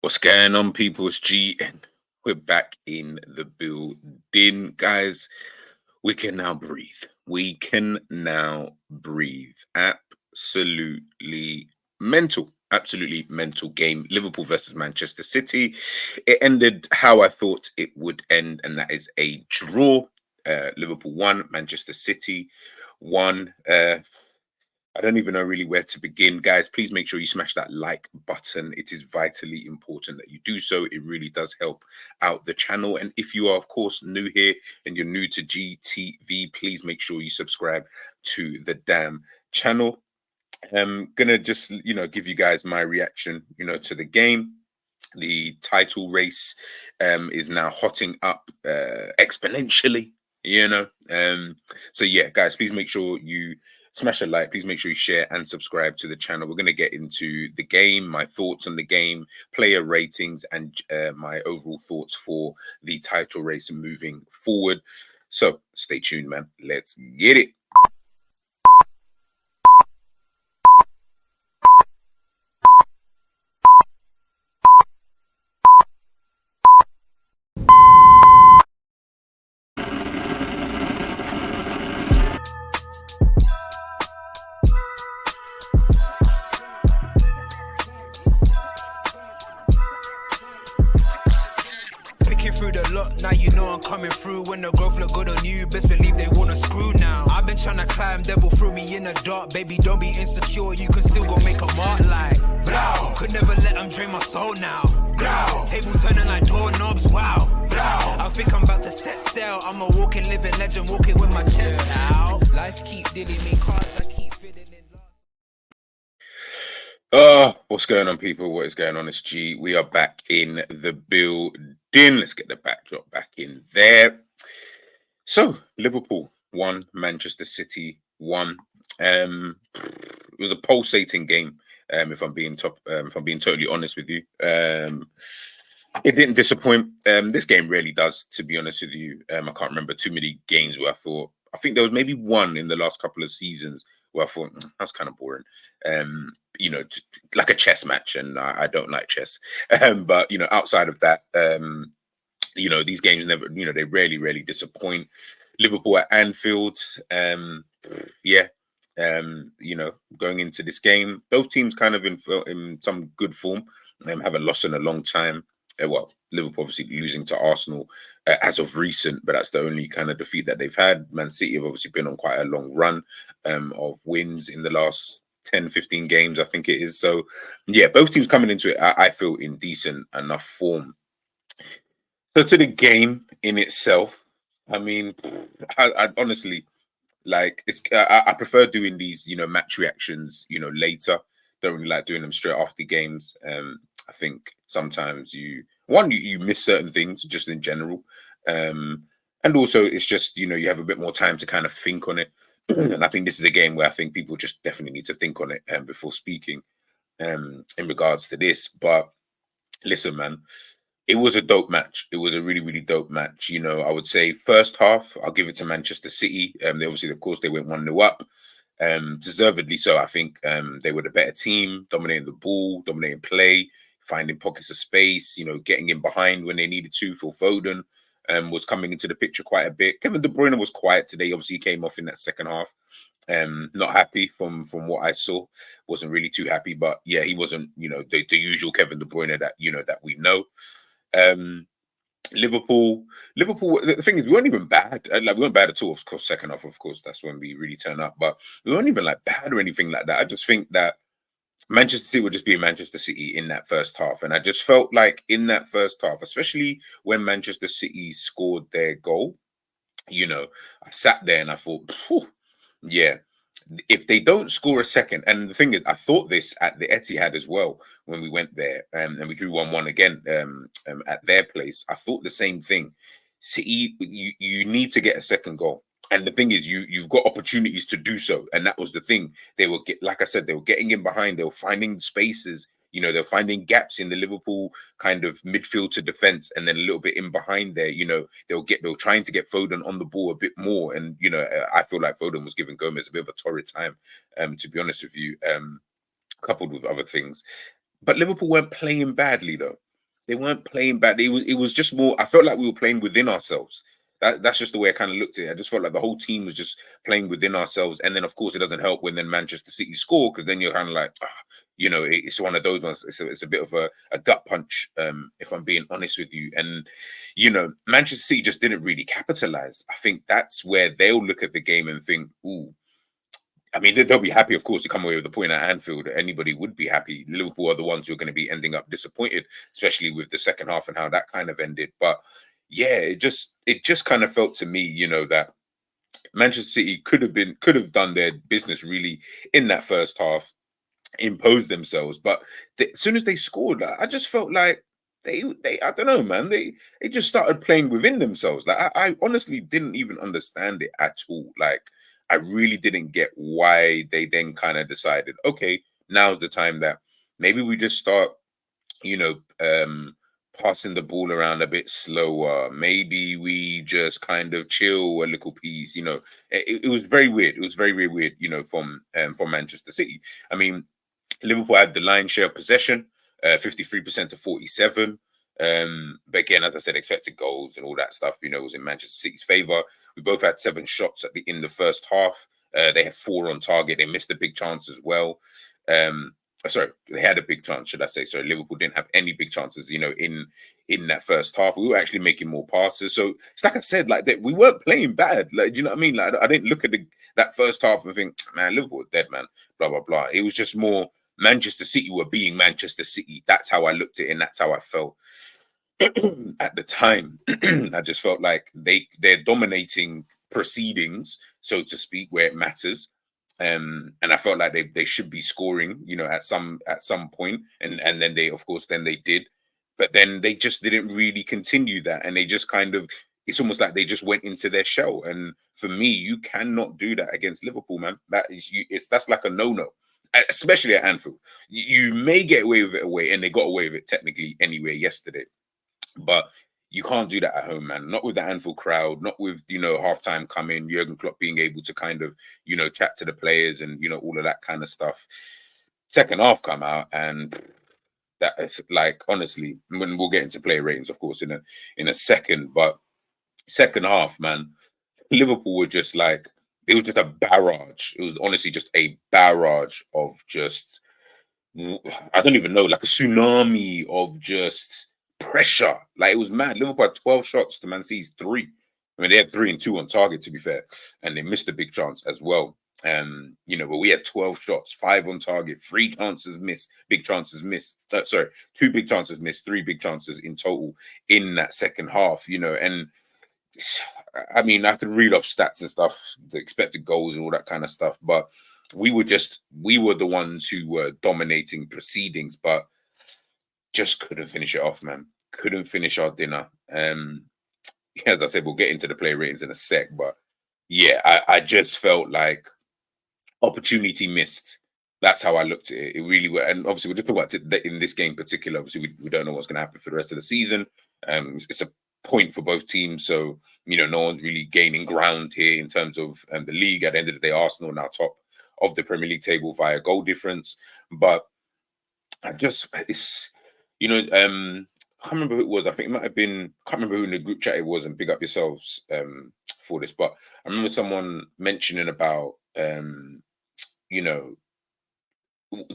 What's going on, people? It's G, and we're back in the building, guys. We can now breathe. We can now breathe. Absolutely mental. Absolutely mental game. Liverpool versus Manchester City. It ended how I thought it would end, and that is a draw. Liverpool won, Manchester City won. I don't even know really where to begin. Guys, please make sure you smash that like button. It is vitally important that you do so. It really does help out the channel. And if you are, of course, new here and you're new to GTV, please make sure you subscribe to the damn channel. I'm gonna just, give you guys my reaction, to the game. The title race is now hotting up exponentially, so yeah, guys, please make sure you smash a like. Please make sure you share and subscribe to the channel. We're going to get into the game, my thoughts on the game, player ratings, and my overall thoughts for the title race moving forward. So stay tuned, man. Let's get it. Through the lot, now you know I'm coming through. When the growth look good on you, best believe they wanna screw now. I've been trying to climb, devil threw me in the dark. Baby, don't be insecure, you can still go make a mark like blow. Could never let them drain my soul now. Blow. Tables turning like doorknobs, wow. Blow. I think I'm about to set sail. I'm a walking, living legend, walking with my chest out. Life keep dealing me cards, I keep feeling in love. What's going on, people? What is going on? It's G. We are back in the building. Let's get the backdrop back in there. So Liverpool won, Manchester City won. It was a pulsating game. If I'm being totally honest with you, it didn't disappoint. This game really does, to be honest with you. I can't remember too many games where I think there was maybe one in the last couple of seasons where I thought that's kind of boring. Like a chess match, and I don't like chess. But outside of that, these games never, they rarely disappoint. Liverpool at Anfield, going into this game, both teams kind of in some good form. Haven't lost in a long time. Well, Liverpool obviously losing to Arsenal as of recent, but that's the only kind of defeat that they've had. Man City have obviously been on quite a long run of wins in the last 10, 15 games, I think it is. So, yeah, both teams coming into it, I feel, in decent enough form. So to the game in itself, I mean, I honestly, like, I prefer doing these, match reactions, later. Don't really like doing them straight after games. I think sometimes you miss certain things just in general. And also it's just, you have a bit more time to kind of think on it. And I think this is a game where I think people just definitely need to think on it before speaking in regards to this. But listen, man, it was a dope match. It was a really, really dope match. I would say first half, I'll give it to Manchester City. They obviously, of course, they went 1-0 up. Deservedly so. I think they were the better team, dominating the ball, dominating play, finding pockets of space, getting in behind when they needed to. Phil Foden was coming into the picture quite a bit. Kevin De Bruyne was quiet today. Obviously, he came off in that second half. Not happy from what I saw. Wasn't really too happy, but yeah, he wasn't, the usual Kevin De Bruyne that we know. Liverpool. The thing is, we weren't even bad. We weren't bad at all. Of course, second half, of course, that's when we really turn up. But we weren't even like bad or anything like that. I just think that Manchester City would just be Manchester City in that first half, and I just felt like in that first half, especially when Manchester City scored their goal, I sat there and I thought, yeah. If they don't score a second, and the thing is, I thought this at the Etihad as well when we went there, and we drew 1-1 again at their place. I thought the same thing. City, you need to get a second goal, and the thing is, you've got opportunities to do so, and that was the thing. They were like I said, they were getting in behind, they were finding spaces. They're finding gaps in the Liverpool kind of midfield to defense, and then a little bit in behind there. They're trying to get Foden on the ball a bit more, and I feel like Foden was giving Gomez a bit of a torrid time, to be honest with you, coupled with other things. But Liverpool weren't playing badly though. they weren't playing bad. It was just more. I felt like we were playing within ourselves. That's just the way I kind of looked at it. I just felt like the whole team was just playing within ourselves. And then of course it doesn't help when then Manchester City score, because then you're kind of like, it's one of those ones. It's a bit of a gut punch, if I'm being honest with you. And Manchester City just didn't really capitalize. I think that's where they'll look at the game and think, ooh. I mean, they'll be happy, of course, to come away with a point at Anfield. Anybody would be happy. Liverpool are the ones who are going to be ending up disappointed, especially with the second half and how that kind of ended. But yeah, it just kind of felt to me, that Manchester City could have done their business really in that first half, imposed themselves. But as soon as they scored, I just felt like they I don't know, man. They just started playing within themselves. Like I honestly didn't even understand it at all. Like I really didn't get why they then kind of decided, okay, now's the time that maybe we just start, you know, um, passing the ball around a bit slower. Maybe we just kind of chill a little piece. It was very weird. It was very, very weird. From Manchester City. I mean, Liverpool had the lion's share of possession, 53% to 47. But again, as I said, expected goals and all that stuff, was in Manchester City's favour. We both had 7 shots in the first half. They had 4 on target. They missed a big chance as well. Sorry, they had a big chance, should I say? Sorry, Liverpool didn't have any big chances, in that first half. We were actually making more passes. So it's like I said, like that we weren't playing bad. Like, do you know what I mean? Like I didn't look at that first half and think, man, Liverpool are dead, man. Blah blah blah. It was just more Manchester City were being Manchester City. That's how I looked at it, and that's how I felt at the time. I just felt like they're dominating proceedings, so to speak, where it matters. And I felt like they should be scoring, at some point, and then they did, but then they just didn't really continue that, and they just kind of, it's almost like they just went into their shell. And for me, you cannot do that against Liverpool, man. That's like a no-no, especially at Anfield. You may get away with it away, and they got away with it technically anyway yesterday, but you can't do that at home, man. Not with the Anfield crowd, not with, halftime coming, Jurgen Klopp being able to kind of, chat to the players and, all of that kind of stuff. Second half come out, and that is like, honestly, when we'll get into player ratings, of course, in a second, but second half, man, Liverpool were just like, it was just a barrage. It was honestly just a barrage of just, I don't even know, like a tsunami of just pressure. Like it was mad. Liverpool had 12 shots to Man City's 3. I mean, they had 3 and 2 on target, to be fair, and they missed a big chance as well. But we had 12 shots, 5 on target, 3 chances missed, big chances missed. 2 big chances missed, 3 big chances in total in that second half. And I mean, I could read off stats and stuff, the expected goals and all that kind of stuff, but we were the ones who were dominating proceedings, but just couldn't finish it off, man. Couldn't finish our dinner. As I said, we'll get into the player ratings in a sec, but yeah, I just felt like opportunity missed. That's how I looked at it. It really were, and obviously we're just talking about in this game in particular. Obviously, we don't know what's going to happen for the rest of the season. It's a point for both teams, so no one's really gaining ground here in terms of the league. At the end of the day, Arsenal now top of the Premier League table via goal difference, but I just I can't remember who it was. I think it might have been, can't remember who in the group chat it was, and big up yourselves for this, but I remember someone mentioning about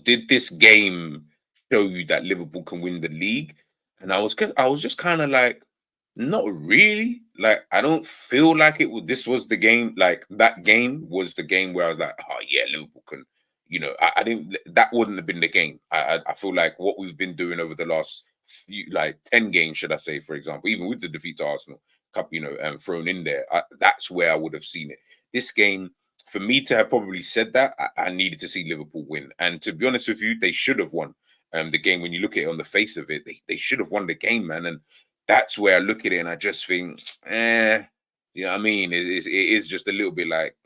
did this game show you that Liverpool can win the league? And I was just kind of like, not really. Like, I don't feel like it was. This was the game. Like that game was the game where I was like, oh yeah, Liverpool can. I didn't. That wouldn't have been the game. I feel like what we've been doing over the last few, like 10 games, should I say, for example, even with the defeat to Arsenal, Cup, thrown in there. That's where I would have seen it. This game, for me to have probably said that, I needed to see Liverpool win. And to be honest with you, they should have won the game. When you look at it on the face of it, they should have won the game, man. And that's where I look at it and I just think, you know what I mean? It is just a little bit like,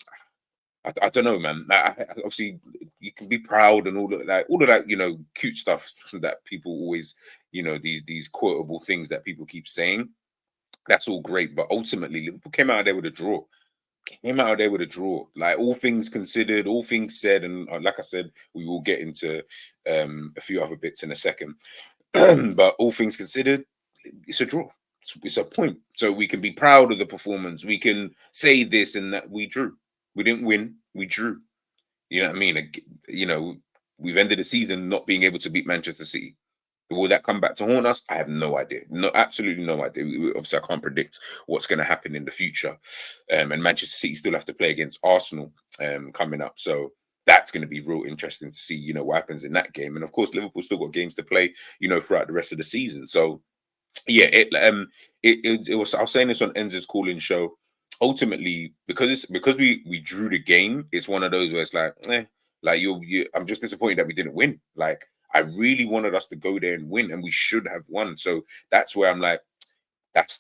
I don't know, man. Obviously, you can be proud and all of that, cute stuff that people always, these quotable things that people keep saying. That's all great, but ultimately, Liverpool came out of there with a draw. Like all things considered, all things said, and like I said, we will get into a few other bits in a second. But all things considered, it's a draw. It's a point. So we can be proud of the performance. We can say this and that. We drew. We didn't win. We drew. You know what I mean? You know, we've ended the season not being able to beat Manchester City. Will that come back to haunt us? I have no idea. No, absolutely no idea. Obviously, I can't predict what's going to happen in the future. And Manchester City still have to play against Arsenal coming up. So that's going to be real interesting to see, you know, what happens in that game. And of course, Liverpool still got games to play, you know, throughout the rest of the season. So yeah, it was. I was saying this on Enzo's calling show. Ultimately, because we drew the game, it's one of those where it's like you. I'm just disappointed that we didn't win. Like I really wanted us to go there and win, and we should have won. So that's where I'm like, that's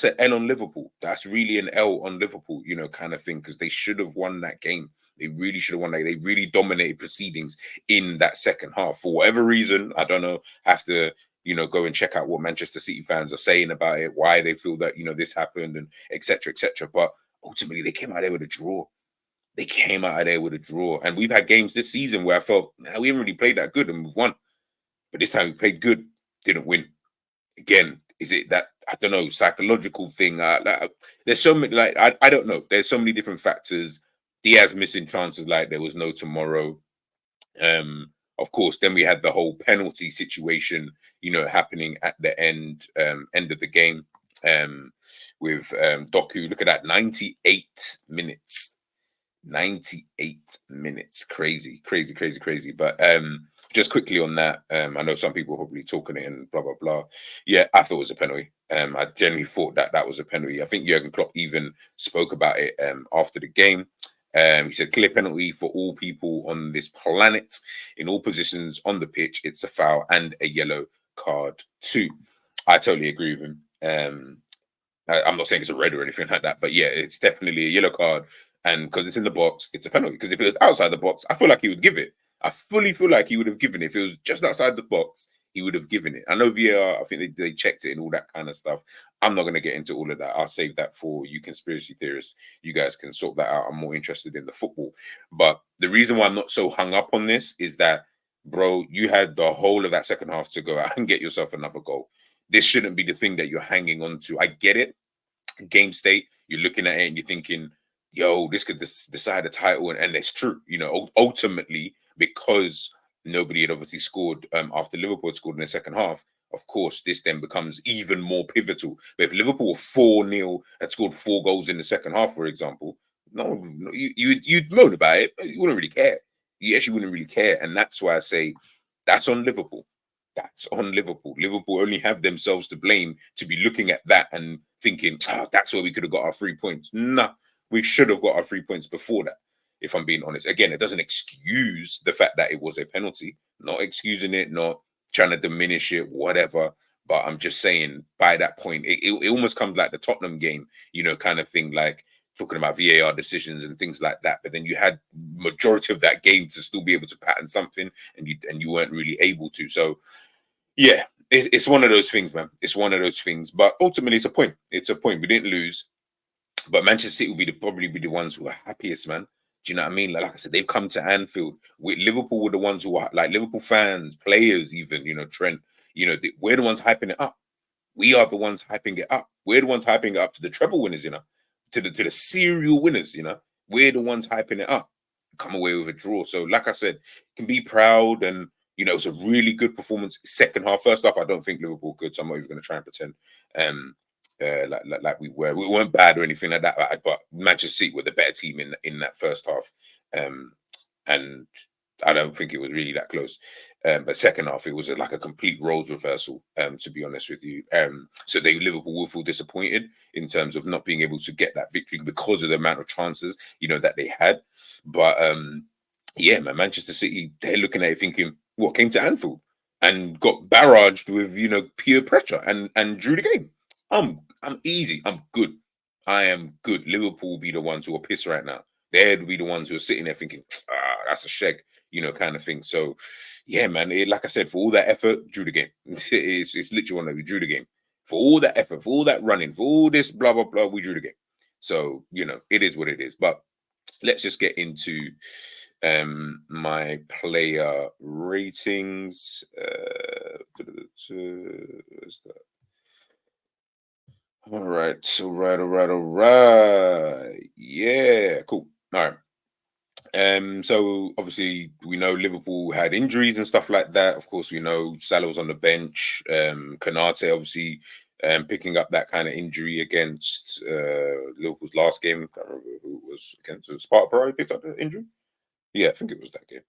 an L on Liverpool. That's really an L on Liverpool, you know, kind of thing, because they should have won that game. They really should have won that. They really dominated proceedings in that second half. For whatever reason, I don't know, have to, you know, go and check out what Manchester City fans are saying about it, why they feel that, you know, this happened and etc. etc. But ultimately they came out there with a draw. They came out of there with a draw. And we've had games this season where I felt we haven't really played that good and we've won. But this time we played good, didn't win. Again, is it that I don't know psychological thing? There's so many I don't know. There's so many different factors. Diaz missing chances like there was no tomorrow. Of course, then we had the whole penalty situation, you know, happening at the end of the game. With Doku. Look at that, 98 minutes. 98 minutes. Crazy, crazy, crazy, crazy. But just quickly on that, I know some people are probably talking it and blah blah blah. Yeah, I thought it was a penalty. I genuinely thought that was a penalty. I think Jurgen Klopp even spoke about it after the game. He said, clear penalty for all people on this planet in all positions on the pitch. It's a foul and a yellow card too. I totally agree with him. I'm not saying it's a red or anything like that, but yeah, it's definitely a yellow card. And because it's in the box, it's a penalty. Because if it was outside the box, I feel like he would give it. I fully feel like he would have given it. If it was just outside the box, he would have given it. I know VAR, I think they checked it and all that kind of stuff. I'm not going to get into all of that. I'll save that for you conspiracy theorists. You guys can sort that out. I'm more interested in the football. But the reason why I'm not so hung up on this is that, bro, you had the whole of that second half to go out and get yourself another goal. This shouldn't be the thing that you're hanging on to. I get it. Game state, you're looking at it and you're thinking, yo, this could decide the title. And it's true, you know, ultimately, because nobody had obviously scored after Liverpool had scored in the second half. Of course, this then becomes even more pivotal. But if Liverpool were 4-0, had scored 4 goals in the second half, for example, no, you'd moan about it, but you wouldn't really care. You actually wouldn't really care. And that's why I say that's on Liverpool. That's on Liverpool. Liverpool only have themselves to blame to be looking at that and thinking, that's where we could have got our 3 points. Nah, we should have got our 3 points before that, if I'm being honest. Again, it doesn't excuse the fact that it was a penalty. Not excusing it, not trying to diminish it, whatever. But I'm just saying, by that point, it almost comes like the Tottenham game, you know, kind of thing, like talking about VAR decisions and things like that. But then you had majority of that game to still be able to pattern something, and you weren't really able to. So, yeah, it's one of those things, man. It's one of those things. But ultimately, it's a point. It's a point. We didn't lose. But Manchester City will probably be the ones who are happiest, man. Do you know what I mean? Like I said, they've come to Anfield. Liverpool were the ones who are like Liverpool fans, players, even, you know, Trent. You know, we're the ones hyping it up. We are the ones hyping it up. We're the ones hyping it up to the treble winners, you know, to the serial winners, you know. We're the ones hyping it up. Come away with a draw. So, like I said, can be proud, and you know, it's a really good performance. Second half, first half, I don't think Liverpool could. So I'm not even going to try and pretend like we were. We weren't bad or anything like that. But Manchester City were the better team in that first half, and I don't think it was really that close. But second half, it was like a complete roles reversal. To be honest with you, so Liverpool will feel disappointed in terms of not being able to get that victory because of the amount of chances, you know, that they had. But yeah, man, Manchester City, they're looking at it thinking, what, came to Anfield and got barraged with, you know, peer pressure and drew the game. I'm easy. I'm good. I am good. Liverpool will be the ones who are pissed right now. They'd be the ones who are sitting there thinking, that's a shag, you know, kind of thing. So, yeah, man, like I said, for all that effort, drew the game. It's literally one that we drew the game. For all that effort, for all that running, for all this blah, blah, blah, we drew the game. So, you know, it is what it is. But let's just get into my player ratings. Where's that? All right. Yeah, cool. All right. So obviously we know Liverpool had injuries and stuff like that. Of course, we know Salah was on the bench. Kanate obviously picking up that kind of injury against Liverpool's last game. I can't remember who it was against. Was it Sparta Prague who picked up the injury? Yeah, I think it was that game.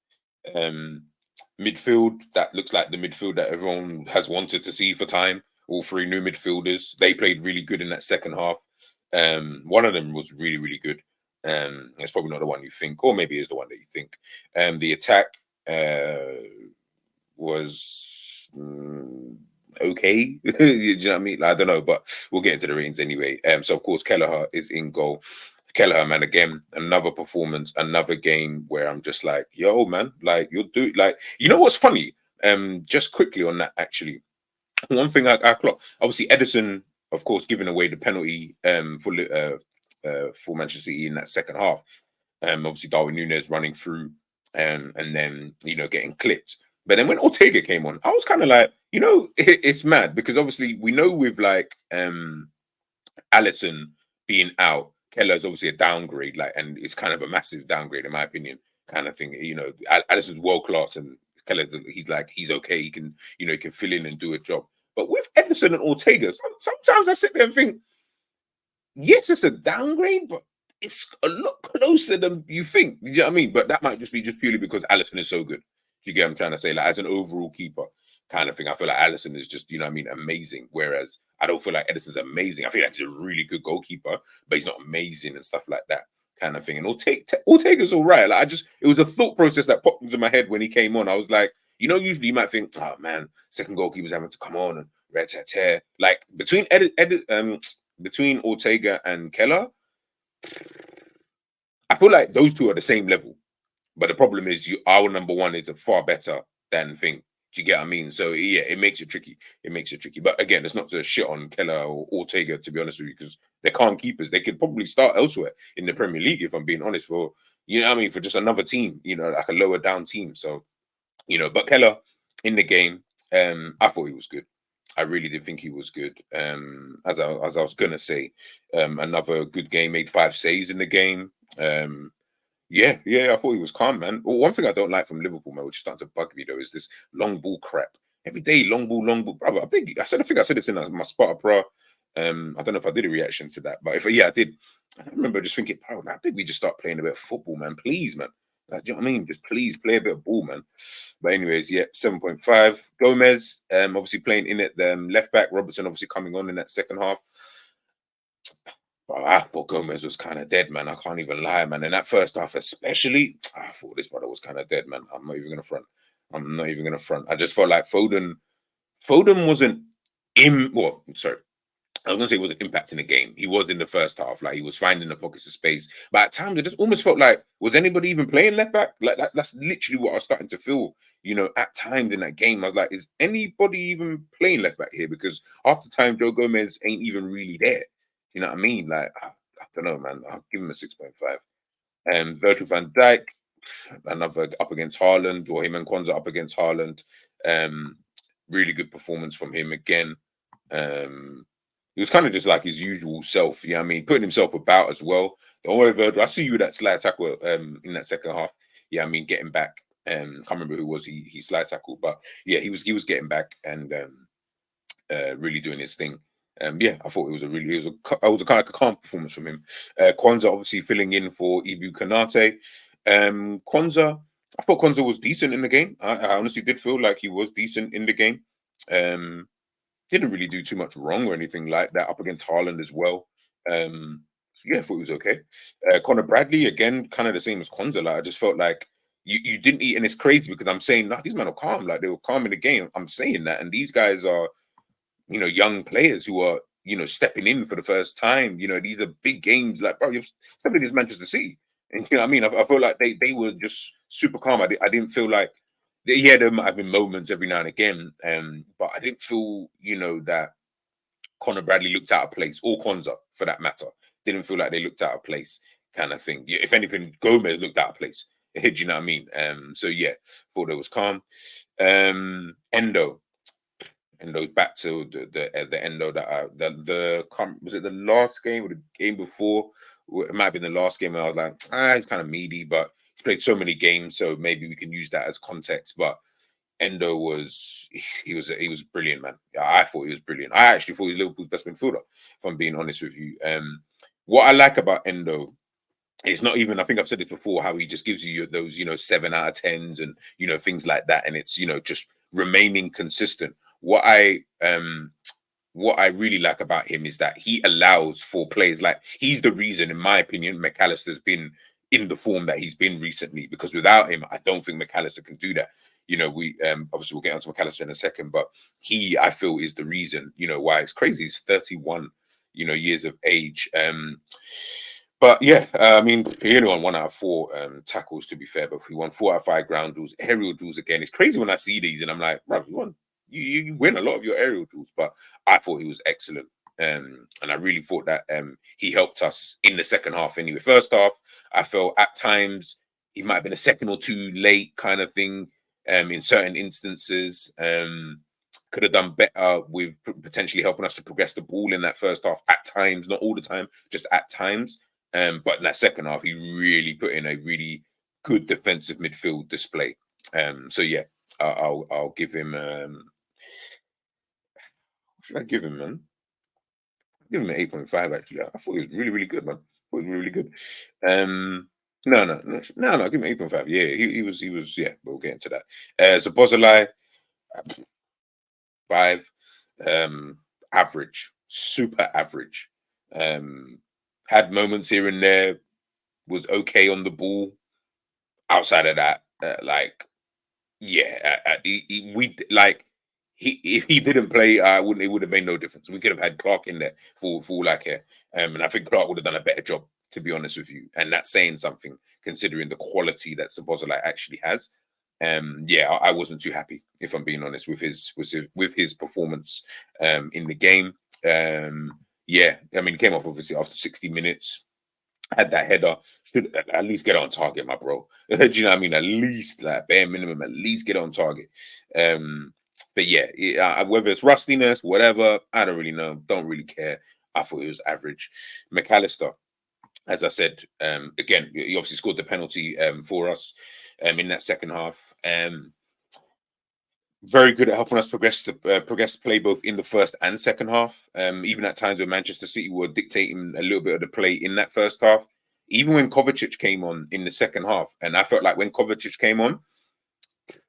Midfield, that looks like the midfield that everyone has wanted to see for time. All three new midfielders, they played really good in that second half. One of them was really, really good. It's probably not the one you think, or maybe it's the one that you think. The attack was okay. Do you know what I mean? Like, I don't know, but we'll get into the ratings anyway. So of course, Kelleher is in goal. Kelleher, man, again, another performance, another game where I'm just like, yo, man, like you'll do like, you know what's funny? Just quickly on that, actually, one thing I clock, obviously Edison, of course, giving away the penalty for Manchester City in that second half. Obviously Darwin Núñez running through, and then getting clipped. But then when Ortega came on, I was kind of like, it's mad because obviously we know with like Allison being out, Keller's obviously a downgrade, like, and it's kind of a massive downgrade in my opinion, kind of thing. Allison's world class, and Keller, he's okay. He can, he can fill in and do a job. But with Edison and Ortega, sometimes I sit there and think, yes, it's a downgrade, but it's a lot closer than you think. You know what I mean? But that might just be purely because Allison is so good. You get what I'm trying to say? Like, as an overall keeper kind of thing, I feel like Allison is just, amazing. Whereas I don't feel like Edison's amazing. I feel like he's a really good goalkeeper, but he's not amazing and stuff like that kind of thing. And Ortega's all right. Like, it was a thought process that popped into my head when he came on. I was like, usually you might think, oh man, second goalkeeper's having to come on and red-tat-tat. Like, between Ortega and Keller, I feel like those two are the same level. But the problem is, our number one is a far better than thing. Do you get what I mean? So yeah, it makes it tricky. But again, it's not to shit on Keller or Ortega, to be honest with you, because they're calm keepers. They could probably start elsewhere in the Premier League, if I'm being honest, for for just another team, like a lower down team. So, but Keller in the game, I thought he was good. I really did think he was good. As I was gonna say, another good game, made 5 saves in the game. Yeah, I thought he was calm, man. Well, one thing I don't like from Liverpool, man, which is starting to bug me though, is this long ball crap. Every day, long ball, brother. I think I said this in my Sparta Pro. I don't know if I did a reaction to that, but I did. I remember just thinking, bro, I think we just start playing a bit of football, man. Please, man. Like, do you know what I mean? Just please play a bit of ball, man. But anyways, 7.5. Gomez, obviously playing in it. Left back, Robertson obviously coming on in that second half. Well, I thought Gomez was kind of dead, man. I can't even lie, man. In that first half, especially, I thought this brother was kind of dead, man. I'm not even gonna front. I just felt like Foden wasn't in. Well, sorry, I was gonna say he wasn't impacting the game. He was in the first half, like he was finding the pockets of space. But at times, it just almost felt like, was anybody even playing left back? Like that's literally what I was starting to feel. At times in that game, I was like, is anybody even playing left back here? Because half the time, Joe Gomez ain't even really there. You know what I mean? Like, I don't know, man. I'll give him a 6.5. Virgil van Dijk, another up against Haaland, or him and Kwanzaa up against Haaland. Really good performance from him again. He was kind of just like his usual self. You know what I mean? Putting himself about as well. Don't worry, Virgil. I see you with that slide tackle in that second half. Yeah, I mean, getting back. Can't remember who was he slide tackled, but yeah, he was getting back and really doing his thing. I thought it was a kind of a calm performance from him. Kwanzaa obviously filling in for Ibu Kanate. Kwanzaa, I thought Kwanzaa was decent in the game. I honestly did feel like he was decent in the game. Didn't really do too much wrong or anything like that up against Haaland as well. I thought he was okay. Connor Bradley, again, kind of the same as Kwanzaa. Like, I just felt like you didn't eat, and it's crazy because I'm saying, nah, these men are calm. Like, they were calm in the game. I'm saying that, and these guys are, young players who are, stepping in for the first time. These are big games. Like, bro, you're stepping against Manchester City. And you know what I mean? I feel like they were just super calm. I didn't feel like, yeah, there might have been moments every now and again, but I didn't feel, that Connor Bradley looked out of place, or Kwanzaa for that matter. Didn't feel like they looked out of place, kind of thing. Yeah, if anything, Gomez looked out of place. Do you know what I mean? Thought it was calm. Endo Endo's back to the Endo that was it the last game or the game before? It might have been the last game. Where I was like, he's kind of meaty, but he's played so many games, so maybe we can use that as context. But Endo he was brilliant, man. Yeah, I thought he was brilliant. I actually thought he was Liverpool's best midfielder, if I'm being honest with you. What I like about Endo, it's not even, I think I've said this before, how he just gives you those, 7 out of 10s and, things like that. And it's, just remaining consistent. What I really like about him is that he allows for players, like he's the reason, in my opinion, McAllister's been in the form that he's been recently, because without him, I don't think McAllister can do that. We obviously we'll get onto McAllister in a second, but I feel is the reason, why it's crazy. He's 31, years of age. But yeah, I mean, he only won 1 out of 4 tackles, to be fair, but he won 4 out of 5 ground duels, aerial duels again. It's crazy when I see these and I'm like, bro, you win a lot of your aerial duels, but I thought he was excellent. And I really thought that he helped us in the second half anyway. First half, I felt at times he might have been a second or two late kind of thing in certain instances. Could have done better with potentially helping us to progress the ball in that first half at times, not all the time, just at times. But in that second half, he really put in a really good defensive midfield display. So yeah, I'll give him. What should I give him, man? Give him an 8.5. Actually, I thought he was really, really good, man. I thought he was really good. No. Give him 8.5. Yeah, he was. Yeah, we'll get into that. Zabozalai, 5. Average, super average. Had moments here and there, was okay on the ball. Outside of that, if he didn't play, it would have made no difference. We could have had Clark in there for all I care. And I think Clark would have done a better job, to be honest with you. And that's saying something, considering the quality that Szoboszlai actually has. I wasn't too happy, if I'm being honest, with his performance in the game. I mean, he came off obviously after 60 minutes. Had that header, should at least get on target, my bro. Do you know what I mean? At least, like, bare minimum, at least get on target. But yeah, whether it's rustiness, whatever, I don't really know. Don't really care. I thought it was average. McAllister, as I said, again, he obviously scored the penalty for us in that second half. Very good at helping us progress the play both in the first and second half. Even at times when Manchester City were dictating a little bit of the play in that first half. Even when Kovacic came on in the second half, and I felt like when Kovacic came on,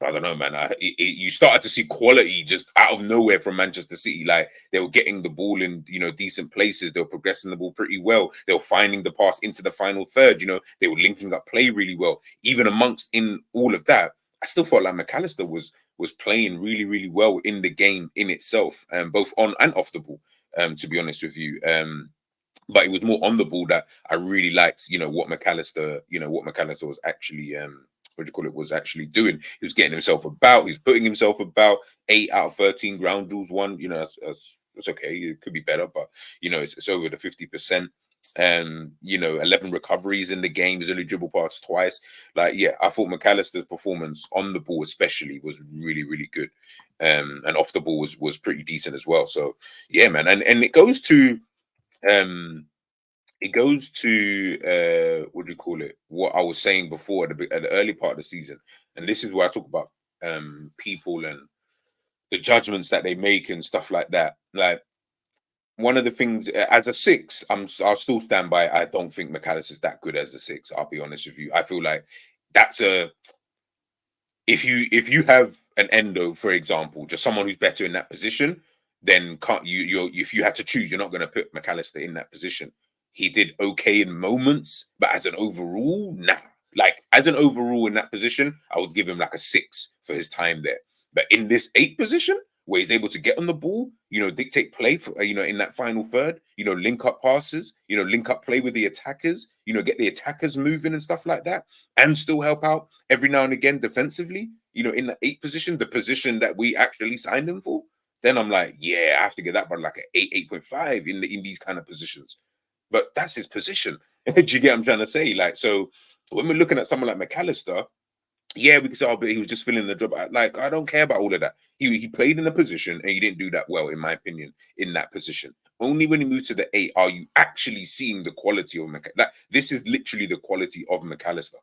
I don't know, man. You started to see quality just out of nowhere from Manchester City. Like, they were getting the ball in, decent places. They were progressing the ball pretty well. They were finding the pass into the final third. They were linking up play really well. Even amongst in all of that, I still felt like McAllister was playing really, really well in the game in itself, both on and off the ball. To be honest with you, but it was more on the ball that I really liked. What McAllister was actually. Was actually doing. He was getting himself about. He was putting himself about. 8 out of 13 ground duels won. That's okay. It could be better, but it's over the 50%. 11 recoveries in the game. He's only dribble past twice. I thought McAllister's performance on the ball, especially, was really, really good. And off the ball was pretty decent as well. So yeah, man. And it goes to what I was saying before at the early part of the season. And this is where I talk about people and the judgments that they make and stuff like that. Like, one of the things, as a 6, I'll still stand by. I don't think McAllister's that good as a 6. I'll be honest with you. I feel like that's if you have an Endo, for example, just someone who's better in that position, then if you had to choose, you're not going to put McAllister in that position. He did okay in moments, but as an overall, nah. Like, as an overall in that position, I would give him like a 6 for his time there. But in this 8 position, where he's able to get on the ball, dictate play for, in that final third, link up passes, link up play with the attackers, get the attackers moving and stuff like that, and still help out every now and again defensively, in the 8 position, the position that we actually signed him for, then I'm like, yeah, I have to get that by like an 8, 8.5 in these kind of positions. But that's his position. Do you get what I'm trying to say? Like, so when we're looking at someone like McAllister, Yeah, we can say, oh, but he was just filling the job. Like, I don't care about all of that. He played in a position and he didn't do that well, in my opinion, in that position. Only when he moved to the 8 are you actually seeing the quality of McAllister. Like, this is literally the quality of McAllister.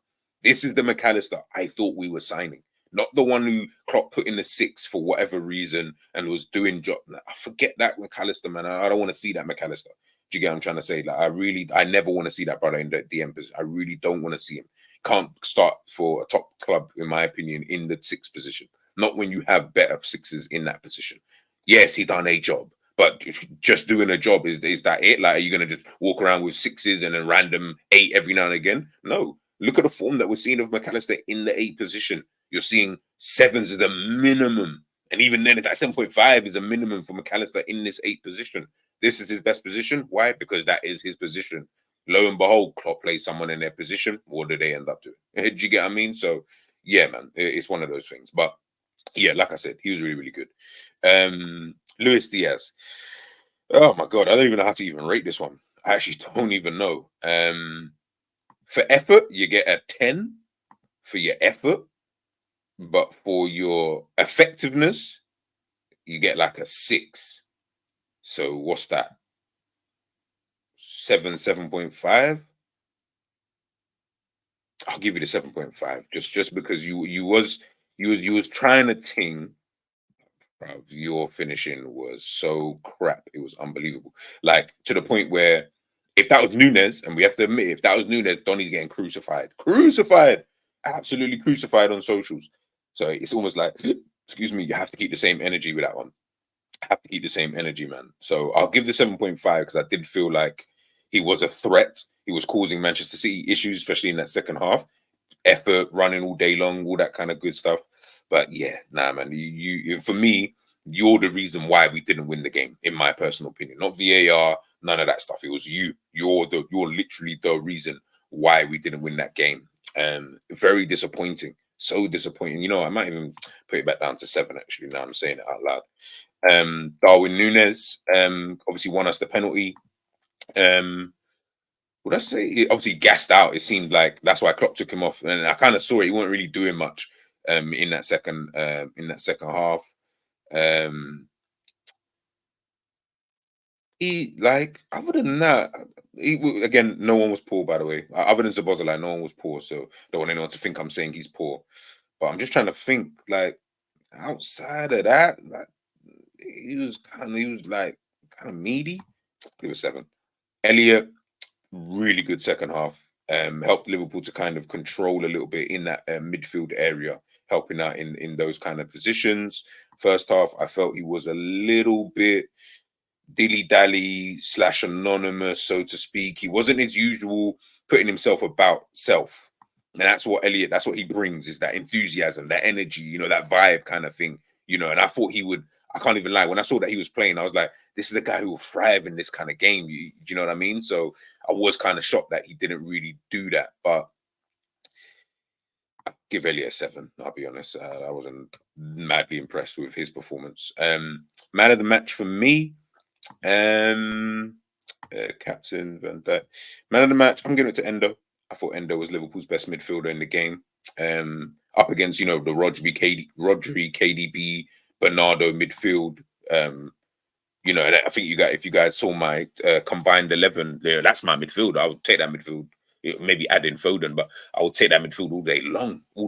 This is the McAllister I thought we were signing, not the one who Klopp put in the 6 for whatever reason and was doing job. Like, I forget that McAllister, man. I don't want to see that McAllister. Do you get what I'm trying to say? Like, I never want to see that brother in the DM position. I really don't want to see him. Can't start for a top club, in my opinion, in the 6th position. Not when you have better 6s in that position. Yes, he done a job, but just doing a job, is that it? Like, are you gonna just walk around with 6s and a random 8 every now and again? No. Look at the form that we're seeing of McAllister in the 8 position. You're seeing 7s as a minimum. And even then, if that 7.5 is a minimum for McAllister in this 8 position, this is his best position. Why? Because that is his position. Lo and behold, Klopp plays someone in their position. What do they end up doing? Do you get what I mean? So, yeah, man, it's one of those things. But yeah, like I said, he was really, really good. Luis Diaz. Oh my God, I don't even know how to even rate this one. I actually don't even know. For effort, you get a 10 for your effort, but for your effectiveness, you get like a 6. So what's that? 7.5. I'll give you the 7.5, just because you was trying to ting. Bruv, your finishing was so crap. It was unbelievable. Like, to the point where if that was Nunes, and we have to admit, if that was Nunes, Donny's getting crucified. Crucified. Absolutely crucified on socials. So it's almost like, excuse me, you have to keep the same energy with that one. Have to keep the same energy, man. So I'll give the 7.5 because I did feel like he was a threat. He was causing Manchester City issues, especially in that second half. Effort, running all day long, all that kind of good stuff. But yeah, nah, man. You for me, you're the reason why we didn't win the game, in my personal opinion. Not VAR, none of that stuff. It was you. You're literally the reason why we didn't win that game. Very disappointing. So disappointing. You know, I might even put it back down to 7, actually. Now I'm saying it out loud. Darwin Nunes obviously won us the penalty. Would I say obviously gassed out? It seemed like that's why Klopp took him off, and I kind of saw it. He wasn't really doing much in that second half. He, like, other than that, again, no one was poor, by the way. Other than Szoboszlai, no one was poor. So don't want anyone to think I'm saying he's poor. But I'm just trying to think, like, outside of that, like, he was like kind of meaty. Give it a 7. Elliot, really good second half. Helped Liverpool to kind of control a little bit in that midfield area, helping out in those kind of positions. First half, I felt he was a little bit dilly-dally / anonymous, so to speak. He wasn't his usual putting himself about self. And that's what Elliot, that's what he brings, is that enthusiasm, that energy, you know, that vibe kind of thing, you know. And I thought he would, I can't even lie, when I saw that he was playing, I was like, this is a guy who will thrive in this kind of game. Do you know what I mean? So I was kind of shocked that he didn't really do that. But I'll give Elliot a 7, I'll be honest. I wasn't madly impressed with his performance. Man of the match for me, captain banter. Man of the match, I'm giving it to Endo. I thought Endo was Liverpool's best midfielder in the game. Up against, you know, the Rodri, KDB, Bernardo midfield. You know, I think if you guys saw my combined 11 there, that's my midfield. I would take that midfield. Maybe add in Foden, but I would take that midfield all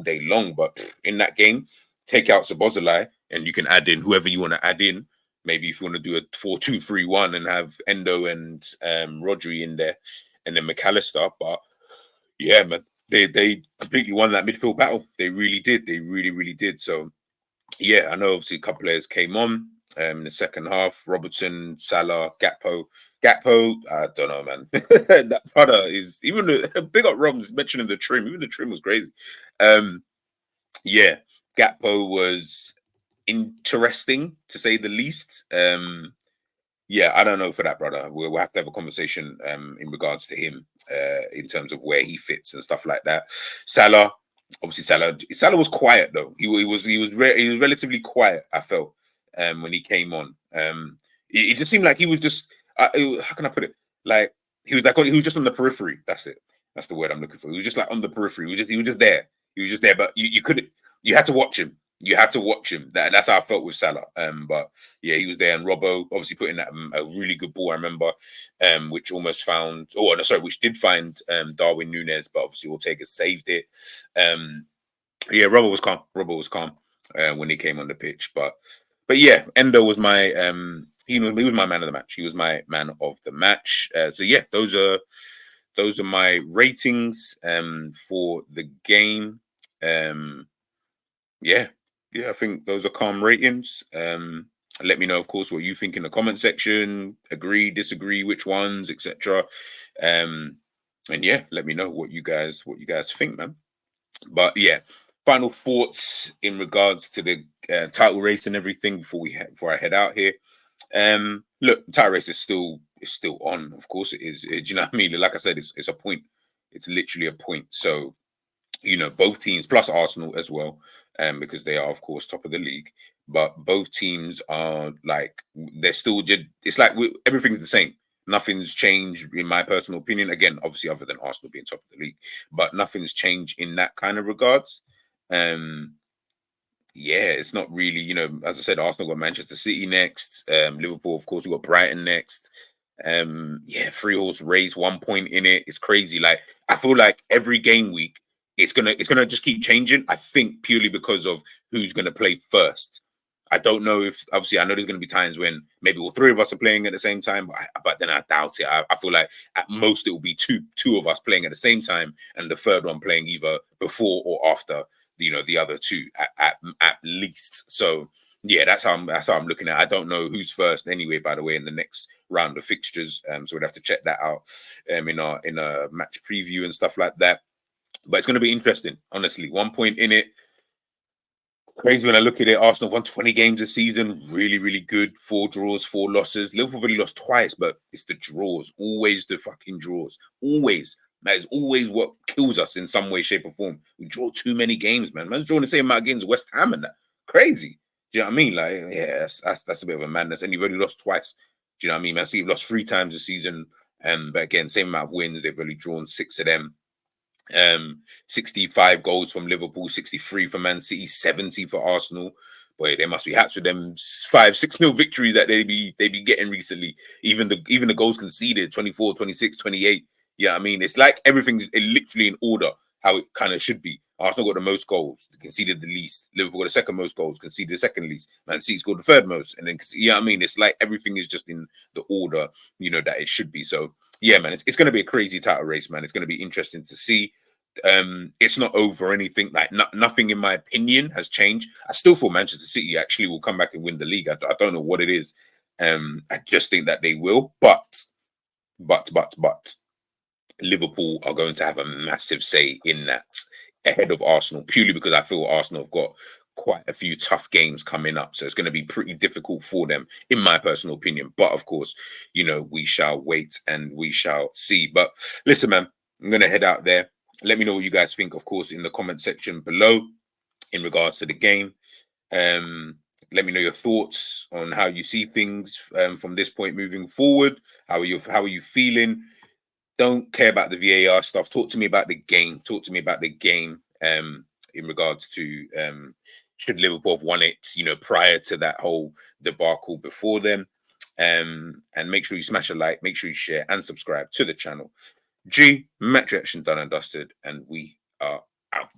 day long. But in that game, take out Szoboszlai and you can add in whoever you want to add in. Maybe if you want to do a 4-2-3-1 and have Endo and Rodri in there, and then McAllister. But yeah, man, they completely won that midfield battle. They really did. They really did. So yeah, I know obviously a couple players came on in the second half. Robertson, Salah, Gakpo. I don't know, man. That brother is even big up Rob's mentioning the trim. Even the trim was crazy. Yeah, Gakpo was interesting to say the least. Yeah, I don't know for that, brother. We'll have to have a conversation in regards to him in terms of where he fits and stuff like that. Salah, obviously, Salah was quiet though. He was relatively quiet. I felt when he came on. It just seemed like he was just how can I put it? Like he was just on the periphery. That's it. That's the word I'm looking for. He was just like on the periphery. He was just there. He was just there, but you couldn't. You had to watch him. You had to watch him. That's how I felt with Salah. But yeah, he was there, and Robbo obviously putting that a really good ball. I remember, which almost found, oh no, sorry, which did find Darwin Núñez, but obviously Ortega saved it. Yeah, Robbo was calm. Robbo was calm when he came on the pitch. But yeah, Endo was my he was my man of the match. He was my man of the match. So yeah, those are my ratings for the game. Yeah, I think those are calm ratings. Let me know, of course, what you think in the comment section. Agree, disagree, which ones, etc. And yeah, let me know what you guys think, man. But yeah, final thoughts in regards to the title race and everything before I head out here. Look, the title race is still on. Of course, it is. Do you know what I mean? Like I said, it's a point. It's literally a point. So, you know, both teams plus Arsenal as well, because they are, of course, top of the league. But both teams are like they're still just. It's like everything's the same. Nothing's changed in my personal opinion. Again, obviously, other than Arsenal being top of the league, but nothing's changed in that kind of regards. Yeah, it's not really, you know, as I said, Arsenal got Manchester City next. Liverpool, of course, we got Brighton next. Yeah, 3-horse race, 1 point in it. It's crazy. Like, I feel like every game week, it's gonna just keep changing. I think purely because of who's gonna play first. I don't know if obviously I know there's gonna be times when maybe all three of us are playing at the same time, but then I doubt it. I feel like at most it will be two of us playing at the same time, and the third one playing either before or after, you know, the other two at least. So yeah, that's how I'm looking at it. I don't know who's first anyway, by the way, in the next round of fixtures. So we'd have to check that out in a match preview and stuff like that. But it's going to be interesting, honestly. 1 point in it. Crazy when I look at it. Arsenal won 20 games this season. Really, really good. 4 draws, 4 losses. Liverpool really lost twice, but it's the draws. Always the fucking draws. Always. That is always what kills us in some way, shape, or form. We draw too many games, man. Man's drawing the same amount of games as West Ham and that. Crazy. Do you know what I mean? Like, yeah, that's a bit of a madness. And you've only lost twice. Do you know what I mean? Man City have lost 3 times this season. But again, same amount of wins. They've only drawn 6 of them. 65 goals from Liverpool, 63 for Man City, 70 for Arsenal. Boy, they must be happy with them 5-6-0 victories that they be getting recently. Even the goals conceded, 24, 26, 28. Yeah, I mean, it's like everything's literally in order how it kind of should be. Arsenal got the most goals, conceded the least. Liverpool got the second most goals, conceded the second least. Man City scored the third most, and then I mean, it's like everything is just in the order, you know, that it should be. So yeah, man, it's going to be a crazy title race, man. It's going to be interesting to see. It's not over or anything. Like nothing, in my opinion, has changed. I still feel Manchester City actually will come back and win the league. I don't know what it is. I just think that they will. But Liverpool are going to have a massive say in that ahead of Arsenal, purely because I feel Arsenal have got quite a few tough games coming up. So it's going to be pretty difficult for them, in my personal opinion. But of course, you know, we shall wait and we shall see. But listen, man, I'm going to head out there. Let me know what you guys think, of course, in the comment section below in regards to the game. Let me know your thoughts on how you see things from this point moving forward. How are you feeling? Don't care about the VAR stuff. Talk to me about the game. In regards to should Liverpool have won it, you know, prior to that whole debacle before them. And make sure you smash a like, make sure you share and subscribe to the channel. Match reaction done and dusted, and we are out.